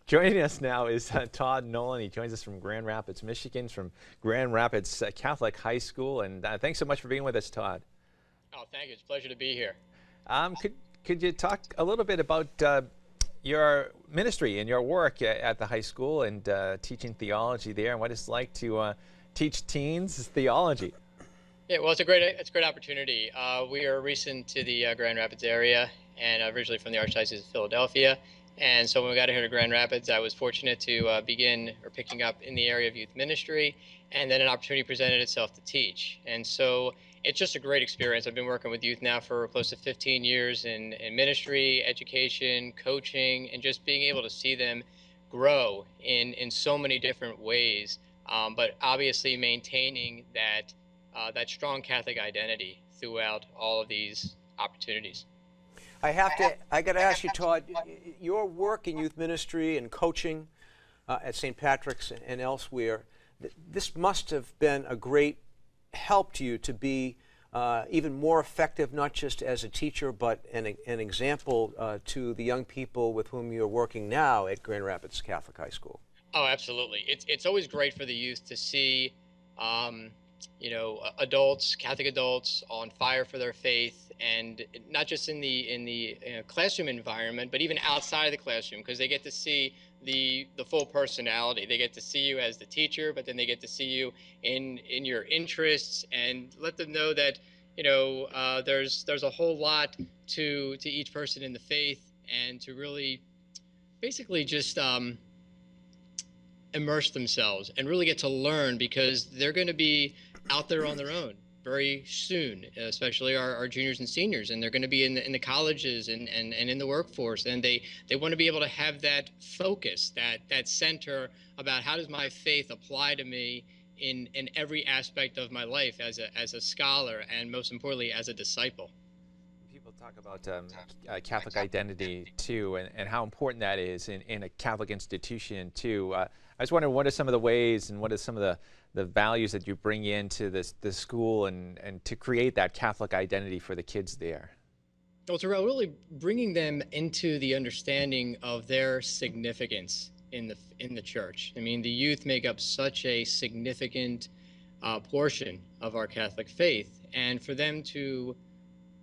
Joining us now is Todd Nolan. He joins us from Grand Rapids, Michigan, from Grand Rapids Catholic High School. And thanks so much for being with us, Todd. Oh, thank you. It's a pleasure to be here. Could you talk a little bit about your ministry and your work at the high school and teaching theology there, and what it's like to teach teens theology? Yeah, well, it's a great opportunity. We are recent to the Grand Rapids area, and originally from the Archdiocese of Philadelphia. And so when we got here to Grand Rapids, I was fortunate to begin picking up in the area of youth ministry, and then an opportunity presented itself to teach. And so it's just a great experience. I've been working with youth now for close to 15 years in ministry, education, coaching, and just being able to see them grow in so many different ways, but obviously maintaining that strong Catholic identity throughout all of these opportunities. I got to ask you, Todd, your work in youth ministry and coaching at St. Patrick's and elsewhere, this must have been a great help to you to be even more effective, not just as a teacher, but an example to the young people with whom you're working now at Grand Rapids Catholic High School. Oh, absolutely. It's always great for the youth to see adults, Catholic adults, on fire for their faith, and not just in the classroom environment, but even outside of the classroom, because they get to see the full personality. They get to see you as the teacher, but then they get to see you in your interests, and let them know that there's a whole lot to each person in the faith, and to really basically just immerse themselves and really get to learn, because they're going to be out there on their own very soon, especially our juniors and seniors, and they're going to be in the colleges and in the workforce, and they want to be able to have that focus, that center about how does my faith apply to me in every aspect of my life as a scholar, and most importantly as a disciple. People talk about Catholic identity too, and how important that is in a Catholic institution too. I was wondering, what are some of the ways and what are some of the values that you bring into the school and to create that Catholic identity for the kids there? Well, it's really bringing them into the understanding of their significance in the church. I mean, the youth make up such a significant portion of our Catholic faith, and for them to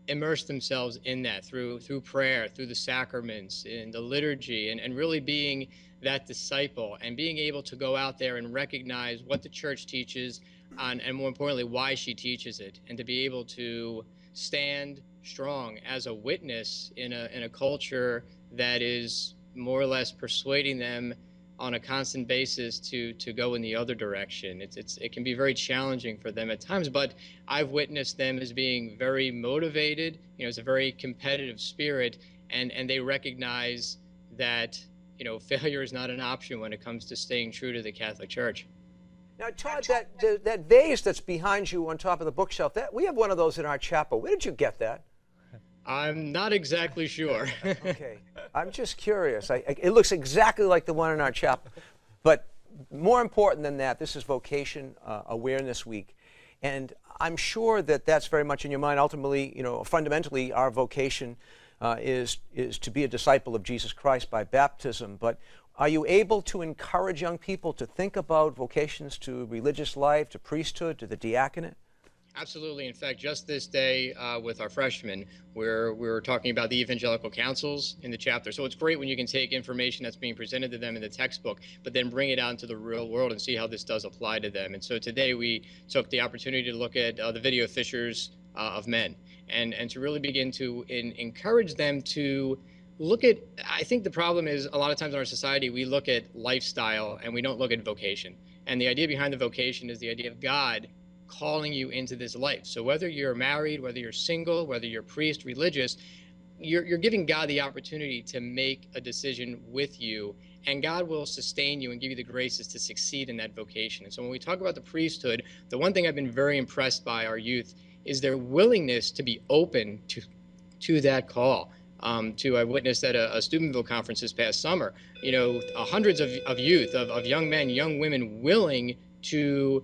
immerse themselves in that through prayer, through the sacraments, in the liturgy, and really being that disciple, and being able to go out there and recognize what the church teaches, and more importantly, why she teaches it, and to be able to stand strong as a witness in a culture that is more or less persuading them on a constant basis to go in the other direction. It can be very challenging for them at times, but I've witnessed them as being very motivated. It's a very competitive spirit, and they recognize that failure is not an option when it comes to staying true to the Catholic Church. Now, Todd, that vase that's behind you on top of the bookshelf, we have one of those in our chapel. Where did you get that? I'm not exactly sure. Okay, I'm just curious. It looks exactly like the one in our chapel. But more important than that, this is Vocation Awareness Week. And I'm sure that that's very much in your mind. Ultimately, fundamentally, our vocation is to be a disciple of Jesus Christ by baptism. But are you able to encourage young people to think about vocations to religious life, to priesthood, to the diaconate? Absolutely. In fact, just this day with our freshmen, we're talking about the evangelical councils in the chapter. So it's great when you can take information that's being presented to them in the textbook, but then bring it out into the real world and see how this does apply to them. And so today we took the opportunity to look at the video fishers of men, and to really begin to encourage them to look at, I think the problem is a lot of times in our society, we look at lifestyle and we don't look at vocation. And the idea behind the vocation is the idea of God calling you into this life. So whether you're married, whether you're single, whether you're priest, religious, you're giving God the opportunity to make a decision with you, and God will sustain you and give you the graces to succeed in that vocation. And so when we talk about the priesthood, the one thing I've been very impressed by our youth is their willingness to be open to that call. I witnessed at a Steubenville conference this past summer, hundreds of youth, of young men, young women willing to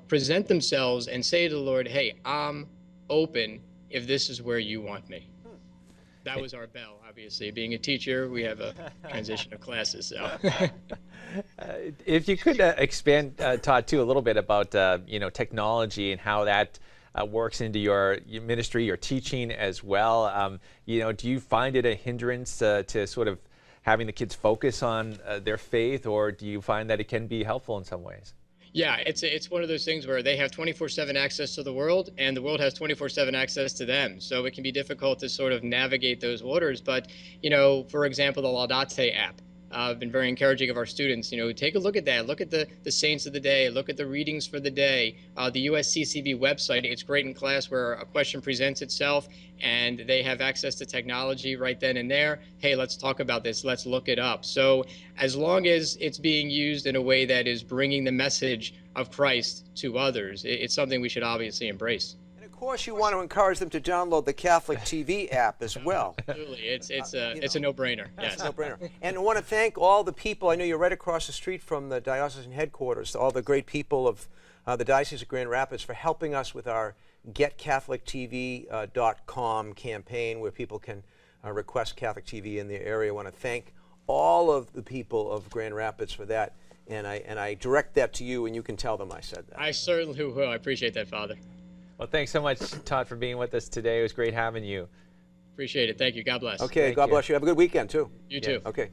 present themselves and say to the Lord, hey, I'm open if this is where you want me. that was our bell, obviously. Being a teacher, we have a transition of classes. So. If you could expand, Todd, too, a little bit about technology and how that works into your ministry, your teaching as well. Do you find it a hindrance to sort of having the kids focus on their faith, or do you find that it can be helpful in some ways? Yeah, it's one of those things where they have 24/7 access to the world, and the world has 24/7 access to them. So it can be difficult to sort of navigate those waters. But, for example, the Laudate app. I've been very encouraging of our students, take a look at that. Look at the saints of the day. Look at the readings for the day. The USCCB website, it's great in class where a question presents itself and they have access to technology right then and there. Hey, let's talk about this. Let's look it up. So as long as it's being used in a way that is bringing the message of Christ to others, it's something we should obviously embrace. Of course, you want to encourage them to download the Catholic TV app as well. Absolutely, it's a no-brainer. Yes, it's a no-brainer. And I want to thank all the people. I know you're right across the street from the diocesan headquarters. All the great people of the Diocese of Grand Rapids for helping us with our GetCatholicTV.com campaign, where people can request Catholic TV in their area. I want to thank all of the people of Grand Rapids for that, and I direct that to you, and you can tell them I said that. I certainly will. I appreciate that, Father. Well, thanks so much, Todd, for being with us today. It was great having you. Appreciate it. Thank you. God bless. Okay, God bless you. Have a good weekend, too. You too. Okay.